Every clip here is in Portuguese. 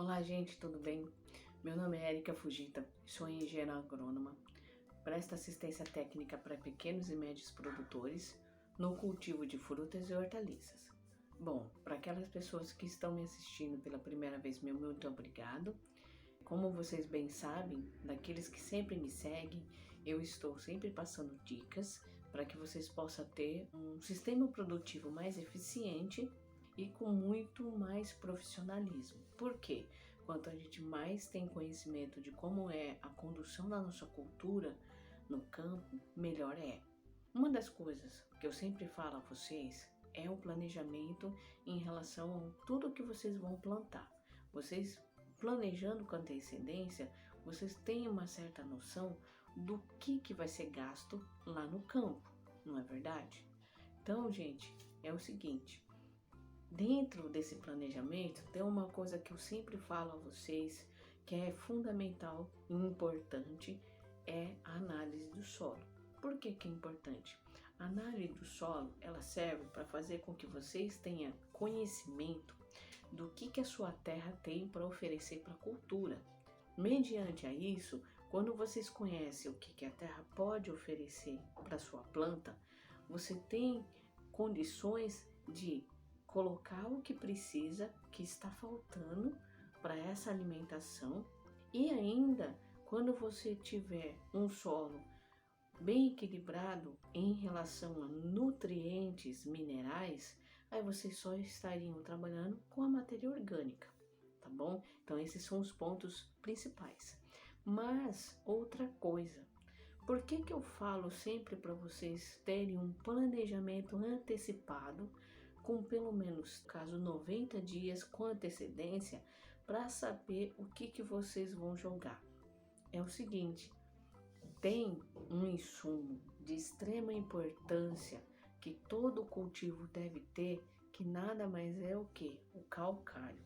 Olá, gente, tudo bem? Meu nome é Erika Fujita, sou engenheira agrônoma, presto assistência técnica para pequenos e médios produtores no cultivo de frutas e hortaliças. Bom, para aquelas pessoas que estão me assistindo pela primeira vez, meu muito obrigado. Como vocês bem sabem, daqueles que sempre me seguem, eu estou sempre passando dicas para que vocês possam ter um sistema produtivo mais eficiente e com muito mais profissionalismo. Por quê? Quanto a gente mais tem conhecimento de como é a condução da nossa cultura no campo, melhor é. Uma das coisas que eu sempre falo a vocês é o planejamento em relação a tudo que vocês vão plantar. Vocês planejando com antecedência, vocês têm uma certa noção do que vai ser gasto lá no campo, não é verdade? Então, gente, é o seguinte, dentro desse planejamento tem uma coisa que eu sempre falo a vocês que é fundamental e importante, é a análise do solo. Por que é importante? A análise do solo, ela serve para fazer com que vocês tenham conhecimento do que a sua terra tem para oferecer para a cultura. Mediante a isso, quando vocês conhecem o que a terra pode oferecer para a sua planta, você tem condições de colocar o que precisa, que está faltando para essa alimentação, e ainda quando você tiver um solo bem equilibrado em relação a nutrientes, minerais, aí vocês só estariam trabalhando com a matéria orgânica, tá bom? Então esses são os pontos principais. Mas outra coisa, por que eu falo sempre para vocês terem um planejamento antecipado, com pelo menos, caso 90 dias com antecedência, para saber o que vocês vão jogar? É o seguinte, tem um insumo de extrema importância que todo cultivo deve ter, que nada mais é o que? O calcário.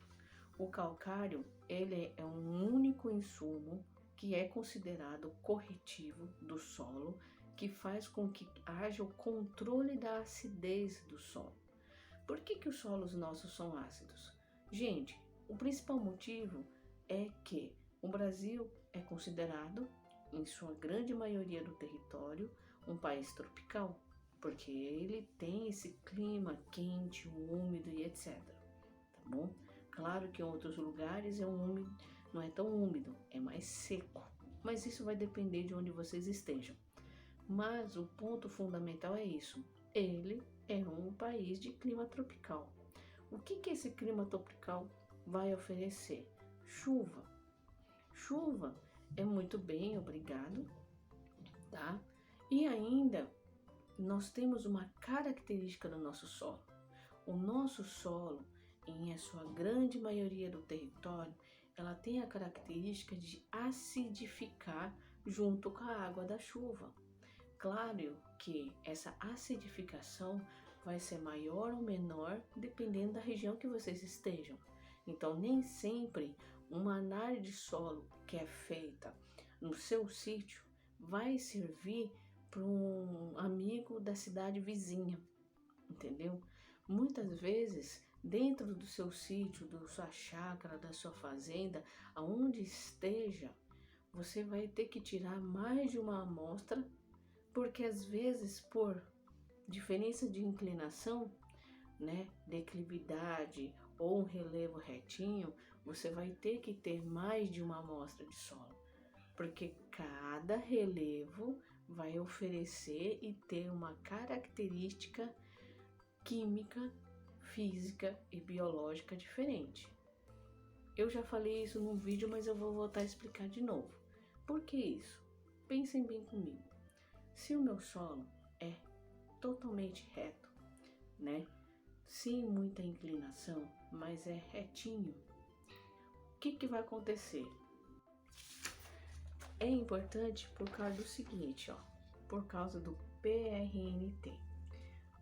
O calcário, ele é um único insumo que é considerado corretivo do solo, que faz com que haja o controle da acidez do solo. Por que os solos nossos são ácidos? Gente, o principal motivo é que o Brasil é considerado, em sua grande maioria do território, um país tropical, porque ele tem esse clima quente, úmido e etc. Tá bom? Claro que em outros lugares não é tão úmido, é mais seco, mas isso vai depender de onde vocês estejam. Mas o ponto fundamental é isso, ele é um país de clima tropical. O que esse clima tropical vai oferecer? Chuva. Chuva é muito bem, obrigado, tá? E ainda nós temos uma característica do nosso solo. O nosso solo, em sua grande maioria do território, ela tem a característica de acidificar junto com a água da chuva. Claro que essa acidificação vai ser maior ou menor dependendo da região que vocês estejam. Então, nem sempre uma análise de solo que é feita no seu sítio vai servir para um amigo da cidade vizinha, entendeu? Muitas vezes, dentro do seu sítio, da sua chácara, da sua fazenda, aonde esteja, você vai ter que tirar mais de uma amostra, porque às vezes por diferença de inclinação, né, declividade ou um relevo retinho, você vai ter que ter mais de uma amostra de solo, porque cada relevo vai oferecer e ter uma característica química, física e biológica diferente. Eu já falei isso num vídeo, mas eu vou voltar a explicar de novo. Por que isso? Pensem bem comigo. Se o meu solo é totalmente reto, né? Sem muita inclinação, mas é retinho, o que vai acontecer? É importante por causa do seguinte, ó, por causa do PRNT.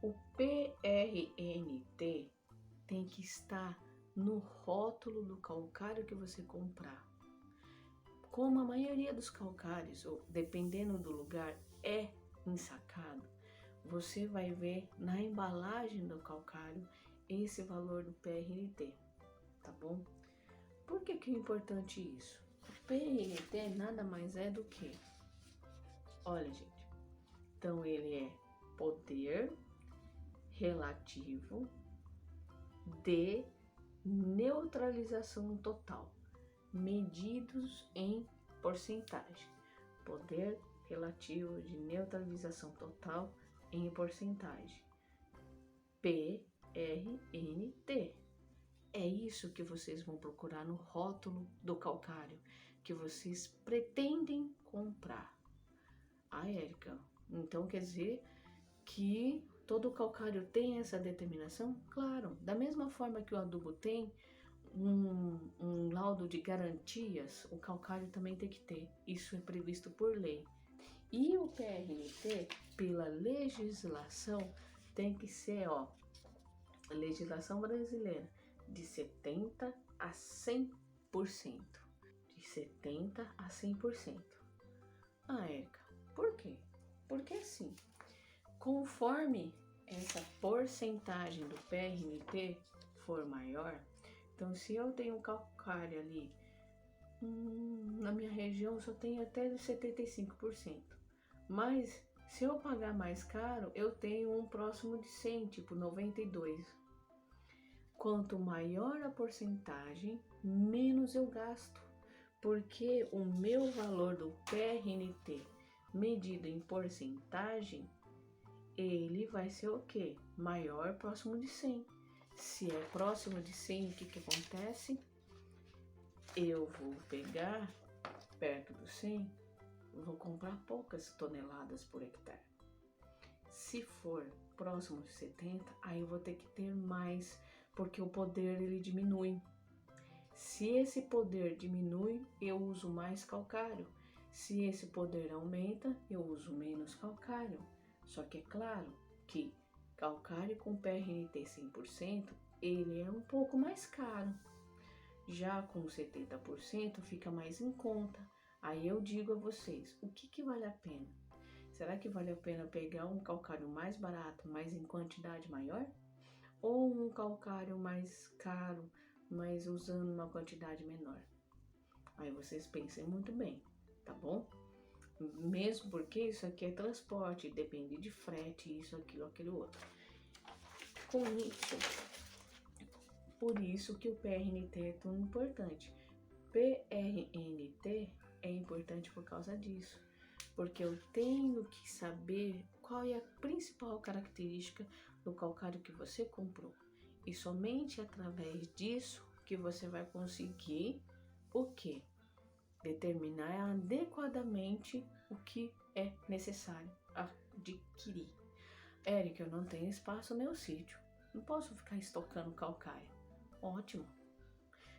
O PRNT tem que estar no rótulo do calcário que você comprar. Como a maioria dos calcários, ou dependendo do lugar, é ensacado, você vai ver na embalagem do calcário esse valor do PRNT, tá bom? Por que é importante isso? O PRT nada mais é do que, olha gente, então ele é poder relativo de neutralização total, medidos em porcentagem. Poder relativo de neutralização total em porcentagem. PRNT. É isso que vocês vão procurar no rótulo do calcário que vocês pretendem comprar. Ah, Érica, então quer dizer que todo calcário tem essa determinação? Claro, da mesma forma que o adubo tem um laudo de garantias, o calcário também tem que ter. Isso é previsto por lei. E o PRT, pela legislação, tem que ser, ó, a legislação brasileira, de 70% a 100%. De 70% a 100%. Ah, Érica, por quê? Porque assim, conforme essa porcentagem do PRNT for maior, então se eu tenho calcário ali, na minha região só tem até 75%. Mas se eu pagar mais caro, eu tenho um próximo de 100, tipo 92. Quanto maior a porcentagem, menos eu gasto, porque o meu valor do PRNT medido em porcentagem, ele vai ser o quê? Maior, próximo de 100. Se é próximo de 100, o que acontece? Eu vou pegar perto do 100, vou comprar poucas toneladas por hectare. Se for próximo de 70, aí eu vou ter que ter mais, porque o poder ele diminui. Se esse poder diminui, eu uso mais calcário. Se esse poder aumenta, eu uso menos calcário. Só que é claro que calcário com PRNT 100%, ele é um pouco mais caro. Já com 70% fica mais em conta. Aí eu digo a vocês, o que vale a pena? Será que vale a pena pegar um calcário mais barato, mas em quantidade maior? Ou um calcário mais caro, mas usando uma quantidade menor? Aí vocês pensem muito bem, tá bom? Mesmo porque isso aqui é transporte, depende de frete, isso, aquilo, aquele outro. Com isso, por isso que o PRNT é tão importante. PRNT é importante por causa disso, porque eu tenho que saber qual é a principal característica do calcário que você comprou. E somente através disso que você vai conseguir o quê? Determinar adequadamente o que é necessário adquirir. Érica, eu não tenho espaço no meu sítio. Não posso ficar estocando calcário. Ótimo.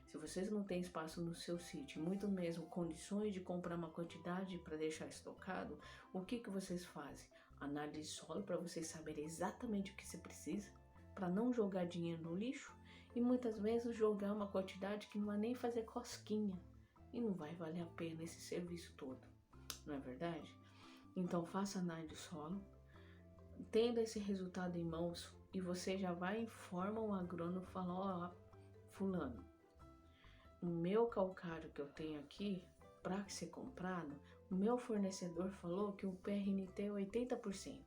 Se vocês não têm espaço no seu sítio, muito mesmo condições de comprar uma quantidade para deixar estocado, o que vocês fazem? Análise de solo para vocês saberem exatamente o que você precisa, para não jogar dinheiro no lixo e muitas vezes jogar uma quantidade que não vai nem fazer cosquinha e não vai valer a pena esse serviço todo, não é verdade? Então faça análise de solo, tendo esse resultado em mãos e você já vai e informa o agrônomo, fala, ó, fulano, o meu calcário que eu tenho aqui, para ser comprado, o meu fornecedor falou que o PRNT é 80%.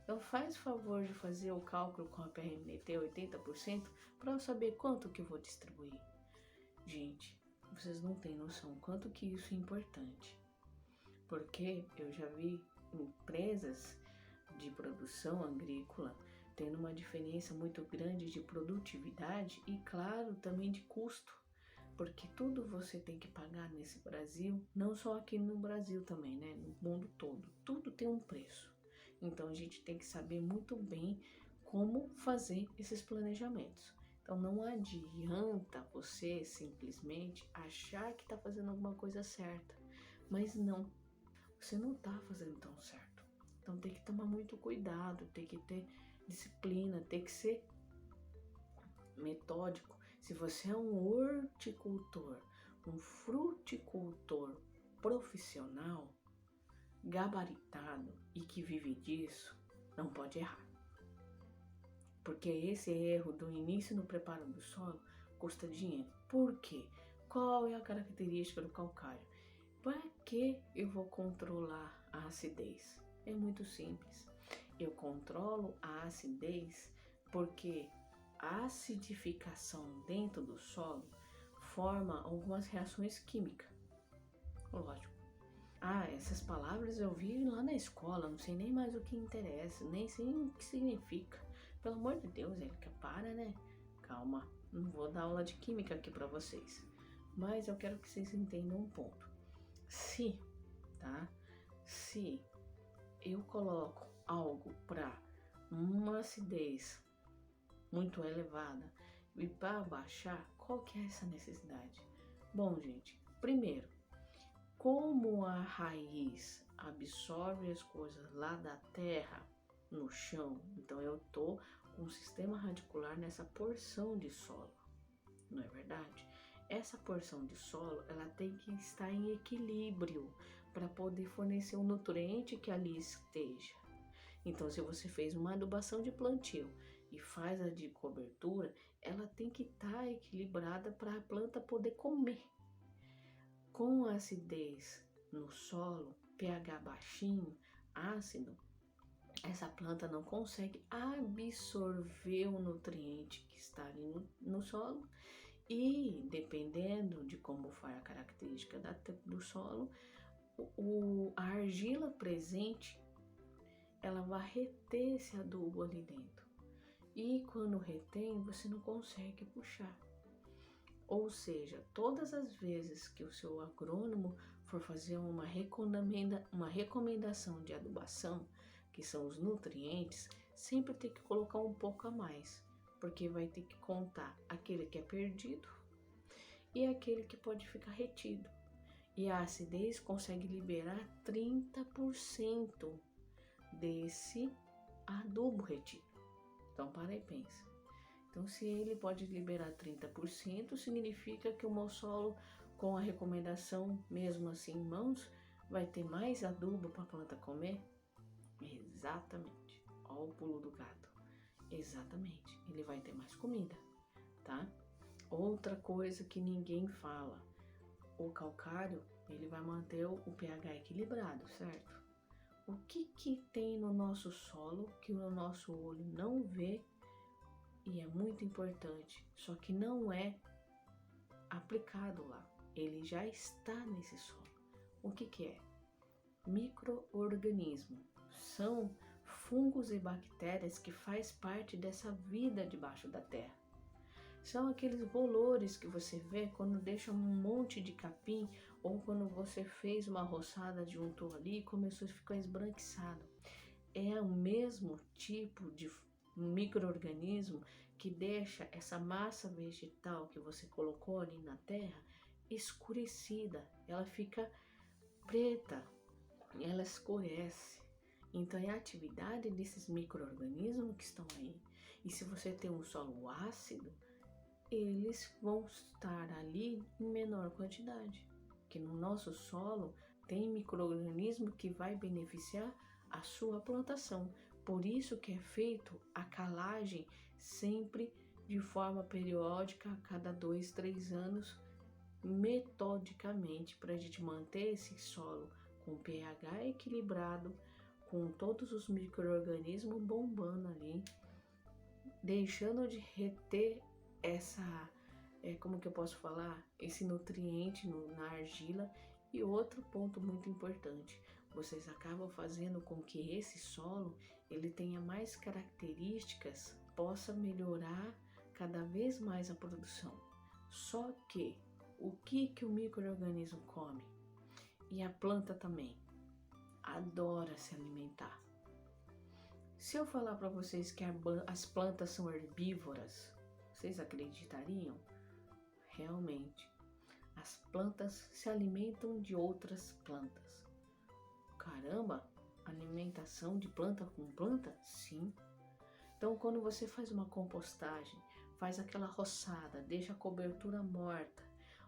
Então faz favor de fazer o cálculo com a PRNT 80% para eu saber quanto que eu vou distribuir. Gente, vocês não têm noção quanto que isso é importante. Porque eu já vi empresas de produção agrícola tendo uma diferença muito grande de produtividade e, claro, também de custo. Porque tudo você tem que pagar nesse Brasil, não só aqui no Brasil também, né? No mundo todo. Tudo tem um preço. Então a gente tem que saber muito bem como fazer esses planejamentos. Então não adianta você simplesmente achar que está fazendo alguma coisa certa, mas não, você não está fazendo tão certo. Então tem que tomar muito cuidado, tem que ter disciplina, tem que ser metódico. Se você é um horticultor, um fruticultor profissional, gabaritado e que vive disso, não pode errar. Porque esse erro do início no preparo do solo custa dinheiro. Por quê? Qual é a característica do calcário? Para que eu vou controlar a acidez? É muito simples. Eu controlo a acidez porque a acidificação dentro do solo forma algumas reações químicas. Lógico. Essas palavras eu vi lá na escola, não sei nem mais o que interessa, nem sei o que significa. Pelo amor de Deus, Érica, para, né? Calma, não vou dar aula de química aqui para vocês. Mas eu quero que vocês entendam um ponto. Se eu coloco algo para uma acidez muito elevada e para baixar, qual que é essa necessidade? Bom, gente, primeiro, como a raiz absorve as coisas lá da terra, no chão, então eu tô com um sistema radicular nessa porção de solo, não é verdade? Essa porção de solo, ela tem que estar em equilíbrio para poder fornecer o nutriente que ali esteja. Então, se você fez uma adubação de plantio e faz a de cobertura, ela tem que estar equilibrada para a planta poder comer. Com acidez no solo, pH baixinho, ácido, essa planta não consegue absorver o nutriente que está ali no solo e, dependendo de como for a característica do solo, a argila presente, ela vai reter esse adubo ali dentro. E quando retém, você não consegue puxar. Ou seja, todas as vezes que o seu agrônomo for fazer uma recomendação de adubação, que são os nutrientes, sempre tem que colocar um pouco a mais, porque vai ter que contar aquele que é perdido e aquele que pode ficar retido. E a acidez consegue liberar 30% desse adubo retido. Então, para e pensa. Então, se ele pode liberar 30%, significa que o meu solo, com a recomendação, mesmo assim em mãos, vai ter mais adubo para a planta comer? Exatamente. Olha o pulo do gato. Exatamente. Ele vai ter mais comida, tá? Outra coisa que ninguém fala. O calcário, ele vai manter o pH equilibrado, certo? O que tem no nosso solo que o nosso olho não vê e é muito importante, só que não é aplicado lá. Ele já está nesse solo. O que é? Micro-organismo. São fungos e bactérias que faz parte dessa vida debaixo da terra. São aqueles bolores que você vê quando deixa um monte de capim ou quando você fez uma roçada de untou ali e começou a ficar esbranquiçado. É o mesmo tipo de micro-organismo que deixa essa massa vegetal que você colocou ali na terra escurecida, ela fica preta, ela escurece. Então é a atividade desses micro-organismos que estão aí. E se você tem um solo ácido, eles vão estar ali em menor quantidade. Porque no nosso solo tem micro-organismo que vai beneficiar a sua plantação. Por isso que é feito a calagem sempre de forma periódica, a cada 2, 3 anos, metodicamente, para a gente manter esse solo com pH equilibrado, com todos os micro-organismos bombando ali, deixando de reter como que eu posso falar? Esse nutriente na argila. E outro ponto muito importante, vocês acabam fazendo com que esse solo ele tenha mais características, possa melhorar cada vez mais a produção. Só que o que o micro-organismo come? E a planta também adora se alimentar. Se eu falar para vocês que as plantas são herbívoras, vocês acreditariam? Realmente, as plantas se alimentam de outras plantas. Caramba, alimentação de planta com planta? Sim. Então, quando você faz uma compostagem, faz aquela roçada, deixa a cobertura morta,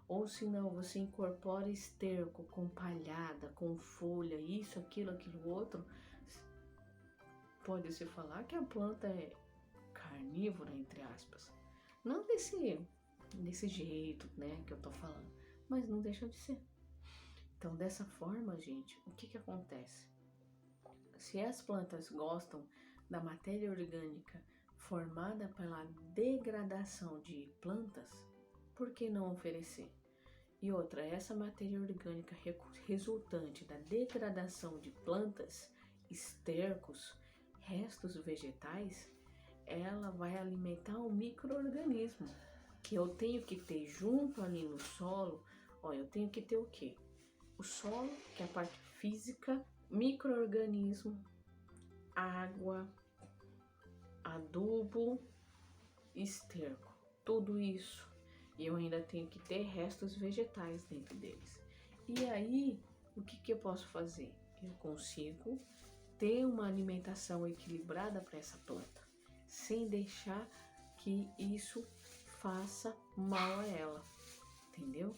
ou se não, você incorpora esterco com palhada, com folha, isso, aquilo outro, pode-se falar que a planta é carnívora, entre aspas. Não desse desse jeito, né, que eu tô falando, mas não deixa de ser. Então, dessa forma, gente, o que acontece? Se as plantas gostam da matéria orgânica formada pela degradação de plantas, por que não oferecer? E outra, essa matéria orgânica resultante da degradação de plantas, estercos, restos vegetais, ela vai alimentar um micro-organismo que eu tenho que ter junto ali no solo. Ó, eu tenho que ter o quê? O solo, que é a parte física, micro-organismo, água, adubo, esterco, tudo isso. E eu ainda tenho que ter restos vegetais dentro deles. E aí, o que eu posso fazer? Eu consigo ter uma alimentação equilibrada para essa planta, sem deixar que isso faça mal a ela, entendeu?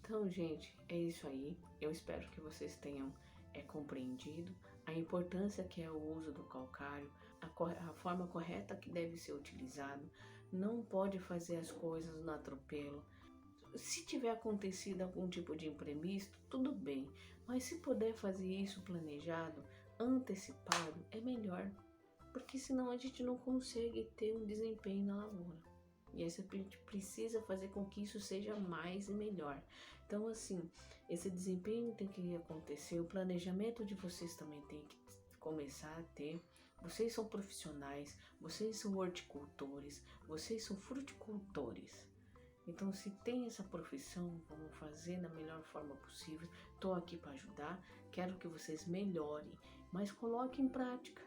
Então, gente, é isso aí. Eu espero que vocês tenham compreendido a importância que é o uso do calcário, a forma correta que deve ser utilizado. Não pode fazer as coisas no atropelo. Se tiver acontecido algum tipo de imprevisto, tudo bem, mas se puder fazer isso planejado, antecipado, é melhor, porque senão a gente não consegue ter um desempenho na lavoura. E aí a gente precisa fazer com que isso seja mais e melhor. Então, assim, esse desempenho tem que acontecer, o planejamento de vocês também tem que começar a ter. Vocês são profissionais, vocês são horticultores, vocês são fruticultores. Então, se tem essa profissão, vamos fazer da melhor forma possível. Estou aqui para ajudar, quero que vocês melhorem, mas coloquem em prática.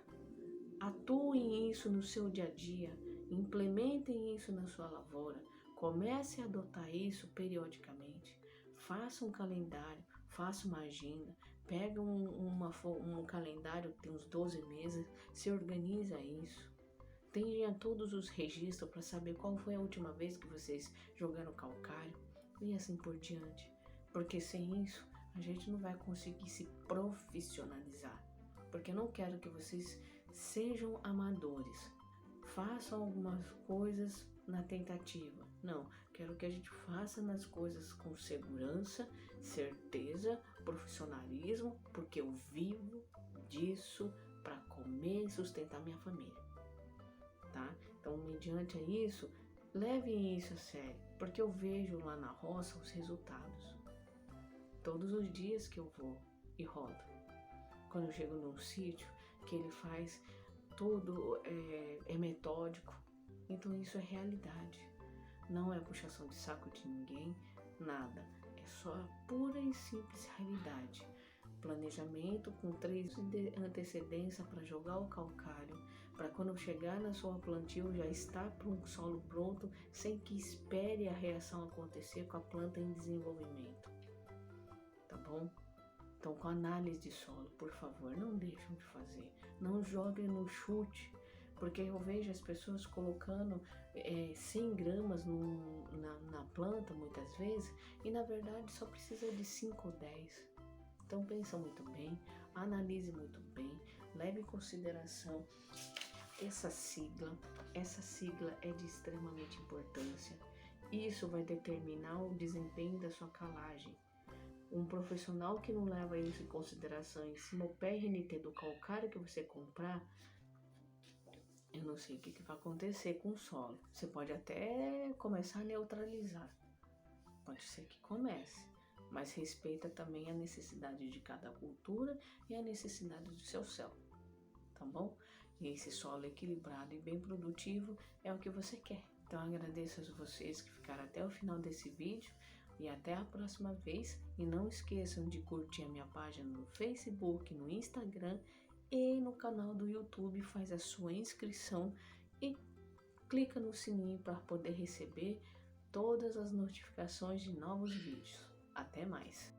Atuem isso no seu dia a dia, implementem isso na sua lavoura, comece a adotar isso periodicamente. Faça um calendário, faça uma agenda, pega um calendário que tem uns 12 meses, se organiza isso. Tenha todos os registros para saber qual foi a última vez que vocês jogaram calcário e assim por diante. Porque sem isso, a gente não vai conseguir se profissionalizar. Porque eu não quero que vocês sejam amadores, façam algumas coisas na tentativa. Não, quero que a gente faça nas coisas com segurança, certeza, profissionalismo, porque eu vivo disso para comer e sustentar minha família, tá? Então, mediante isso, levem isso a sério, porque eu vejo lá na roça os resultados. Todos os dias que eu vou e rodo. Quando eu chego num sítio, que ele faz tudo, é metódico. Então isso é realidade. Não é puxação de saco de ninguém, nada. É só a pura e simples realidade. Planejamento com 3 de antecedência para jogar o calcário, para quando chegar na sua plantio já estar para um solo pronto, sem que espere a reação acontecer com a planta em desenvolvimento. Tá bom? Então, com análise de solo, por favor, não deixem de fazer. Não joguem no chute, porque eu vejo as pessoas colocando 100 gramas na planta, muitas vezes, e na verdade só precisa de 5 ou 10. Então, pensa muito bem, analise muito bem, leve em consideração essa sigla. Essa sigla é de extremamente importância. Isso vai determinar o desempenho da sua calagem. Um profissional que não leva isso em consideração em cima do PRNT do calcário que você comprar, eu não sei o que vai acontecer com o solo. Você pode até começar a neutralizar. Pode ser que comece. Mas respeita também a necessidade de cada cultura e a necessidade do seu céu. Tá bom? E esse solo equilibrado e bem produtivo é o que você quer. Então agradeço a vocês que ficaram até o final desse vídeo. E até a próxima vez. E não esqueçam de curtir a minha página no Facebook, no Instagram e no canal do YouTube. Faz a sua inscrição e clica no sininho para poder receber todas as notificações de novos vídeos. Até mais!